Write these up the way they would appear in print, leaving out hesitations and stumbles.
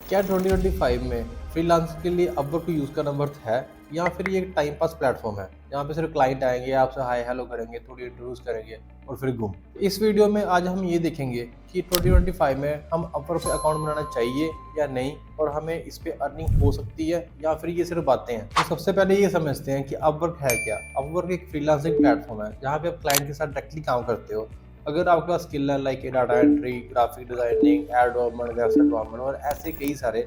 क्या 2025 में फ्रीलांसिंग के लिए अपवर्क को यूज़ करना वर्थ है, या फिर ये एक टाइम पास प्लेटफॉर्म है जहाँ पे सिर्फ क्लाइंट आएंगे, आपसे हाय हेलो करेंगे, थोड़ी इंट्रोड्यूस करेंगे और फिर गुम। इस वीडियो में आज हम ये देखेंगे कि 2025 में हम अपवर्क पे अकाउंट बनाना चाहिए या नहीं, और हमें इस पे अर्निंग हो सकती है या फिर ये सिर्फ बातें हैं। तो सबसे पहले ये समझते हैं कि अपवर्क है क्या। अपवर्क एक फ्रीलांसिंग प्लेटफॉर्म है जहाँ पे आप क्लाइंट के साथ डायरेक्टली काम करते हो। अगर आपके पास स्किल है like data entry, graphic designing, ad development, website development और ऐसे कई सारे,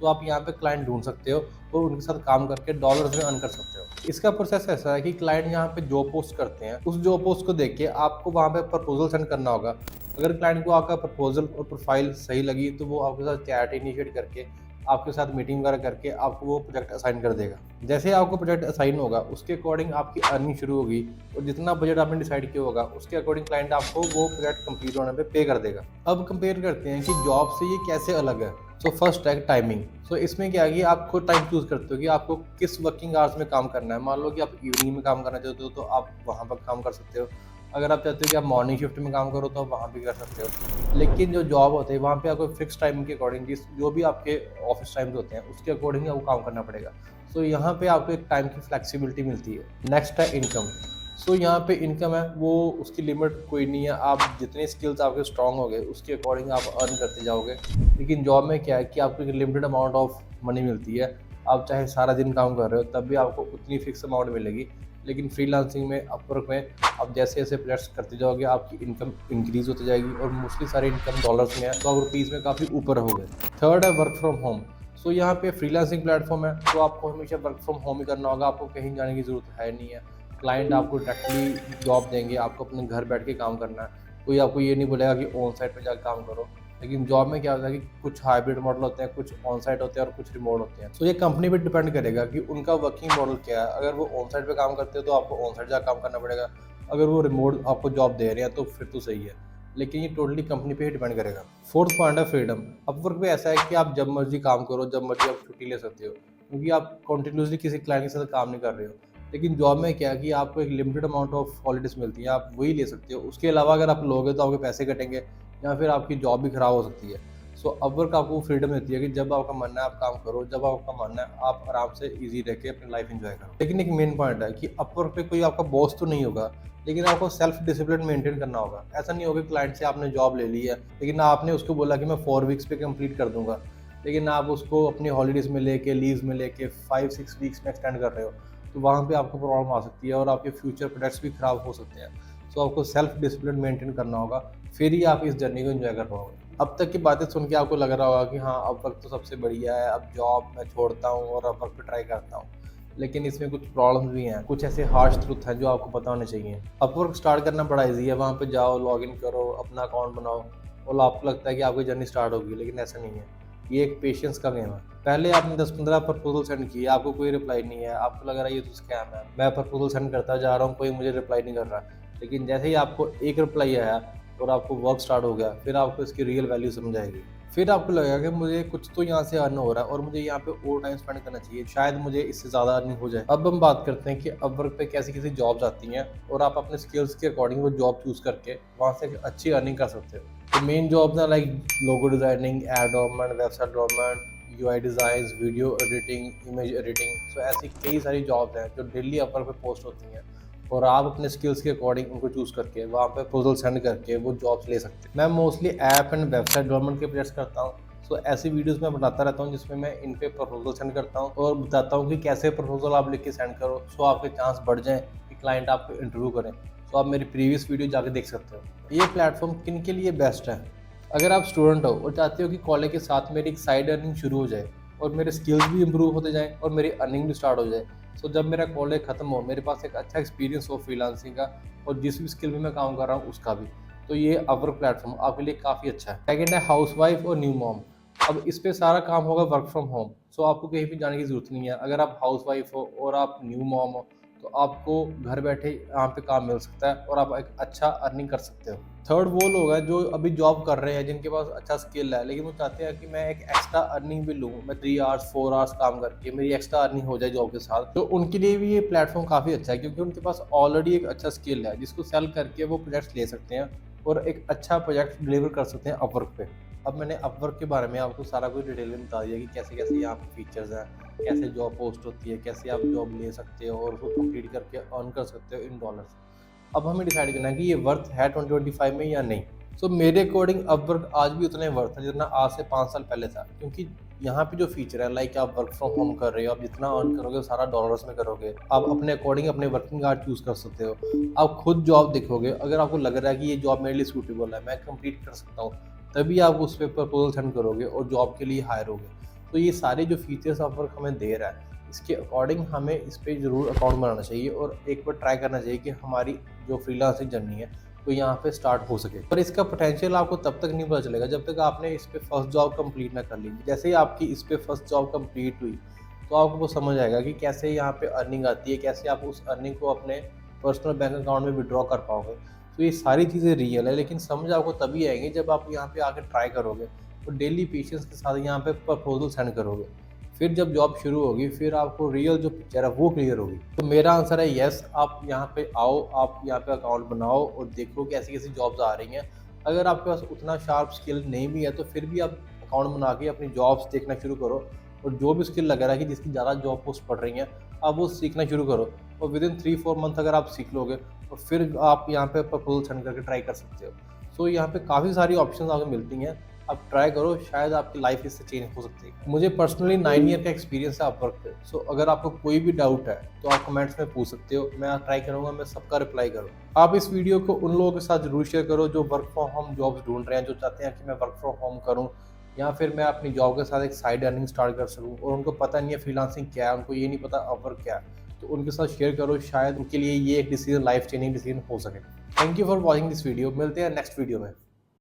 तो आप यहाँ पे क्लाइंट ढूंढ सकते हो और उनके साथ काम करके डॉलर्स में अर्न कर सकते हो। इसका प्रोसेस ऐसा है कि क्लाइंट यहाँ पे जॉब पोस्ट करते हैं, उस जॉब पोस्ट को देख के आपको वहाँ पे प्रपोजल सेंड करना होगा। अगर क्लाइंट को आपका प्रपोजल और प्रोफाइल सही लगी तो वो आपके साथ चैट इनिशिएट करके, आपके साथ मीटिंग वगैरह करके आपको वो प्रोजेक्ट असाइन कर देगा। जैसे आपको प्रोजेक्ट असाइन होगा उसके अकॉर्डिंग आपकी अर्निंग शुरू होगी, और जितना बजट आपने डिसाइड किया होगा उसके अकॉर्डिंग क्लाइंट आपको वो प्रोजेक्ट कंप्लीट होने पे पे कर देगा। अब कंपेयर करते हैं कि जॉब से ये कैसे अलग है। सो फर्स्ट है टाइमिंग। सो इसमें क्या है कि आप खुद टाइम चूज करते हो कि आपको किस वर्किंग आवर्स में काम करना है। मान लो कि आप इवनिंग में काम करना चाहते हो तो आप वहाँ पर काम कर सकते हो। अगर आप चाहते हो कि आप मॉर्निंग शिफ्ट में काम करो तो आप वहाँ भी कर सकते हो। लेकिन जो जॉब होते हैं वहाँ पे आपको फिक्स टाइम के अकॉर्डिंग, जिस जो भी आपके ऑफिस टाइम्स होते हैं उसके अकॉर्डिंग आपको काम करना पड़ेगा। सो यहाँ पे आपको एक टाइम की फ्लेक्सिबिलिटी मिलती है। नेक्स्ट है इनकम। सो यहाँ पे इनकम है वो, उसकी लिमिट कोई नहीं है। आप जितने स्किल्स आपके स्ट्रांग हो गए उसके अकॉर्डिंग आप अर्न करते जाओगे। लेकिन जॉब में क्या है कि आपको एक लिमिटेड अमाउंट ऑफ मनी मिलती है। आप चाहे सारा दिन काम कर रहे हो तब भी आपको उतनी फिक्स अमाउंट मिलेगी। लेकिन फ्रीलांसिंग में, अपवर्क में, आप जैसे जैसे प्रोजेक्ट्स करते जाओगे आपकी इनकम इंक्रीज होती जाएगी, और मोस्टली सारी इनकम डॉलर्स में है तो आप रुपीज़ में काफ़ी ऊपर हो गए। थर्ड है वर्क फ्रॉम होम। सो यहाँ पे फ्रीलांसिंग प्लेटफॉर्म है तो आपको हमेशा वर्क फ्रॉम होम ही करना होगा, आपको कहीं जाने की ज़रूरत है नहीं है। क्लाइंट आपको डायरेक्टली जॉब देंगे, आपको अपने घर बैठ के काम करना है। कोई आपको ये नहीं बोलेगा कि ऑन साइट पे जाकर काम करो। लेकिन जॉब में क्या होता है कि कुछ हाइब्रिड मॉडल होते हैं, कुछ ऑन साइट होते हैं और कुछ रिमोट होते हैं। तो ये कंपनी पे डिपेंड करेगा कि उनका वर्किंग मॉडल क्या है। अगर वो ऑन साइट पे काम करते हैं तो आपको ऑन साइट जाकर काम करना पड़ेगा। अगर वो रिमोट आपको जॉब दे रहे हैं तो फिर तो सही है। लेकिन ये टोटली कंपनी पे ही डिपेंड करेगा। फोर्थ पॉइंट है फ्रीडम। अपवर्क पे ऐसा है कि आप जब मर्जी काम करो, जब मर्जी आप छुट्टी ले सकते हो, क्योंकि आप कंटिन्यूसली किसी क्लाइंट के साथ काम नहीं कर रहे हो। लेकिन जॉब में क्या है कि आपको एक लिमिटेड अमाउंट ऑफ हॉलीडेज मिलती है, आप वही ले सकते हो। उसके अलावा अगर आप लोगे तो आपके पैसे कटेंगे या फिर आपकी जॉब भी खराब हो सकती है। सो अपवर्क आपको फ्रीडम देती है कि जब आपका मन है आप काम करो, जब आपका मन है आप आराम से इजी रह के अपनी लाइफ एंजॉय करो। लेकिन एक मेन पॉइंट है कि अपवर्क पे कोई आपका बॉस तो नहीं होगा, लेकिन आपको सेल्फ डिसिप्लिन मेंटेन करना होगा। ऐसा नहीं होगा क्लाइंट से आपने जॉब ले ली है लेकिन आपने उसको बोला कि मैं 4 वीक्स पे कंप्लीट कर दूंगा, लेकिन आप उसको अपनी हॉलीडेज में लेके, लीव्स में लेके 5-6 वीक्स में एक्सटेंड कर रहे हो, तो वहाँ पे आपको प्रॉब्लम आ सकती है और आपके फ्यूचर प्रोडक्ट्स भी खराब हो सकते हैं। सो आपको सेल्फ डिसिप्लिन मेंटेन करना होगा, फिर ही आप इस जर्नी को एंजॉय कर पाओगे। अब तक की बातें सुन के आपको लग रहा होगा कि हाँ अपवर्क तो सबसे बढ़िया है, अब जॉब मैं छोड़ता हूँ और अपवर्क पे ट्राई करता हूँ। लेकिन इसमें कुछ प्रॉब्लम्स भी हैं, कुछ ऐसे हार्श ट्रुथ हैं जो आपको पता होने चाहिए। अपवर्क स्टार्ट करना बड़ा ईजी है, वहाँ पे जाओ, लॉगिन करो, अपना अकाउंट बनाओ और आपको लगता है कि आपकी जर्नी स्टार्ट होगी, लेकिन ऐसा नहीं है। ये एक पेशेंस का गेम है। पहले आपने 10-15 प्रपोजल सेंड किए, आपको कोई रिप्लाई नहीं है, आपको लग रहा है ये तो स्कैम है, मैं प्रपोजल सेंड करता जा रहा हूँ, कोई मुझे रिप्लाई नहीं कर रहा। लेकिन जैसे ही आपको एक रिप्लाई आया और आपको वर्क स्टार्ट हो गया, फिर आपको इसकी रियल वैल्यू समझ आएगी। फिर आपको लगेगा कि मुझे कुछ तो यहाँ से अर्न हो रहा है और मुझे यहाँ पे और टाइम स्पेंड करना चाहिए, शायद मुझे इससे ज़्यादा अर्निंग हो जाए। अब हम बात करते हैं कि अपवर्क पे कैसी कैसी जॉब्स आती हैं और आप अपने स्किल्स के अकॉर्डिंग वो जॉब चूज़ करके वहाँ से अच्छी अर्निंग कर सकते हो। तो मेन जॉब्स हैं like logo designing, ad development, website development, UI designs, video editing, image editing. So ऐसी कई सारी जॉब्स हैं जो डेली अपवर्क पे पोस्ट होती हैं, और आप अपने स्किल्स के अकॉर्डिंग उनको चूज़ करके वहाँ पे प्रपोजल सेंड करके वो जॉब्स ले सकते हैं। मैं mostly app and website development के प्रोजेक्ट्स करता हूँ। सो ऐसी वीडियोस मैं बनाता रहता हूँ जिसमें मैं इन पे प्रपोजल सेंड करता हूँ और बताता हूँ कि कैसे प्रपोजल आप लिख के सेंड करो सो आपके चांस बढ़ जाएँ कि क्लाइंट आपको इंटरव्यू करें। तो आप मेरी प्रीवियस वीडियो जाके देख सकते हो। ये प्लेटफॉर्म किन के लिए बेस्ट है? अगर आप स्टूडेंट हो और चाहते हो कि कॉलेज के साथ मेरी एक साइड अर्निंग शुरू हो जाए और मेरे स्किल्स भी इंप्रूव होते जाएँ और मेरी अर्निंग भी स्टार्ट हो जाए, सो जब मेरा कॉलेज खत्म हो मेरे पास एक अच्छा एक्सपीरियंस हो फ्रीलांसिंग का और जिस भी स्किल में मैं काम कर रहा हूँ उसका भी, तो ये अपवर्क प्लेटफॉर्म आपके लिए काफ़ी अच्छा है। सेकंड है हाउसवाइफ और न्यू मॉम। अब इस पे सारा काम होगा वर्क फ्रॉम होम, सो आपको कहीं भी जाने की ज़रूरत नहीं है। अगर आप हाउसवाइफ हो और आप न्यू मॉम हो तो आपको घर बैठे यहाँ पे काम मिल सकता है और आप एक अच्छा अर्निंग कर सकते हो। थर्ड वो लोग हैं जो अभी जॉब कर रहे हैं, जिनके पास अच्छा स्किल है लेकिन वो चाहते हैं कि मैं एक एक्स्ट्रा अर्निंग भी लूँ, मैं 3 आवर्स 4 आवर्स काम करके मेरी एक्स्ट्रा अर्निंग हो जाए जॉब के साथ। तो उनके लिए भी ये प्लेटफॉर्म काफ़ी अच्छा है क्योंकि उनके पास ऑलरेडी एक अच्छा स्किल है जिसको सेल करके वो प्रोजेक्ट्स ले सकते हैं और एक अच्छा प्रोजेक्ट डिलीवर कर सकते हैं अपवर्क पे। अब मैंने अपवर्क के बारे में आपको सारा कुछ डिटेल में बता दिया कि कैसे कैसे यहाँ पे फीचर्स हैं, कैसे जॉब पोस्ट होती है, कैसे आप जॉब ले सकते हो और उसको कंप्लीट करके अर्न कर सकते हो इन डॉलर्स। अब हमें डिसाइड करना है कि ये वर्थ है 2025 में या नहीं। सो मेरे अकॉर्डिंग अपवर्क आज भी उतना ही वर्थ है जितना आज से 5 साल पहले था, क्योंकि यहाँ पे जो फीचर है, लाइक आप वर्क फ्रॉम होम कर रहे हो, आप जितना अर्न करोगे सारा डॉलर्स में करोगे। आप अपने अकॉर्डिंग अपने वर्किंग आवर्स चूज कर सकते हो। आप खुद जॉब देखोगे, अगर आपको लग रहा है कि ये जॉब मेरे लिए सूटेबल है, मैं कंप्लीट कर सकता हूँ, तभी आप उस पर प्रपोजल सेंड करोगे और जॉब के लिए हायर होगे। तो ये सारे जो फीचर्स अपवर्क हमें दे रहा है, इसके अकॉर्डिंग हमें इस पर ज़रूर अकाउंट बनाना चाहिए और एक बार ट्राई करना चाहिए कि हमारी जो फ्रीलांसिंग जर्नी है तो यहाँ पे स्टार्ट हो सके। पर इसका पोटेंशियल आपको तब तक नहीं पता चलेगा जब तक आपने इस पे फर्स्ट जॉब कंप्लीट ना कर ली। जैसे ही आपकी इस पे फर्स्ट जॉब कंप्लीट हुई तो आपको वो समझ आएगा कि कैसे यहाँ पे अर्निंग आती है, कैसे आप उस अर्निंग को अपने पर्सनल बैंक अकाउंट में विड्रॉ कर पाओगे। तो ये सारी चीज़ें रियल है, लेकिन समझ आपको तभी आएंगी जब आप यहाँ पे आके ट्राई करोगे और डेली पेशेंस के साथ यहाँ पे प्रपोजल सेंड करोगे। फिर जब जॉब शुरू होगी फिर आपको रियल जो पिक्चर है वो क्लियर होगी। तो मेरा आंसर है यस, आप यहाँ पे आओ, आप यहाँ पे अकाउंट बनाओ और देखो कैसी कैसी जॉब्स आ रही हैं। अगर आपके पास उतना शार्प स्किल नहीं भी है तो फिर भी आप अकाउंट बना के अपनी जॉब्स देखना शुरू करो और जो भी स्किल लग रहा है कि जिसकी ज़्यादा जॉब पोस्ट पड़ रही हैं आप वो सीखना शुरू करो। और विद इन 3-4 मंथ अगर आप सीख लोगे तो फिर आप यहाँ पे प्रपोजल सेंड करके ट्राई कर सकते हो। सो यहाँ पे काफ़ी सारी ऑप्शन आपको मिलती हैं, आप ट्राई करो, शायद आपकी लाइफ इससे चेंज हो सकती है। मुझे पर्सनली 9 ईयर का एक्सपीरियंस है अपवर्क पे। सो अगर आपको कोई भी डाउट है तो आप कमेंट्स में पूछ सकते हो, मैं ट्राई करूंगा मैं सबका रिप्लाई करूँ। आप इस वीडियो को उन लोगों के साथ जरूर शेयर करो जो वर्क फ्रॉम होम जॉब्स ढूंढ रहे हैं, जो चाहते हैं कि मैं वर्क फ्रॉम होम करूँ या फिर मैं अपनी जॉब के साथ एक साइड अर्निंग स्टार्ट कर सकूँ और उनको पता नहीं है फ्रीलांसिंग क्या है, उनको ये नहीं पता अपवर्क क्या है। तो उनके साथ शेयर करो, शायद उनके लिए ये एक डिसीजन लाइफ चेंजिंग डिसीजन हो सके। Thank you for watching this video, मिलते हैं नेक्स्ट वीडियो में।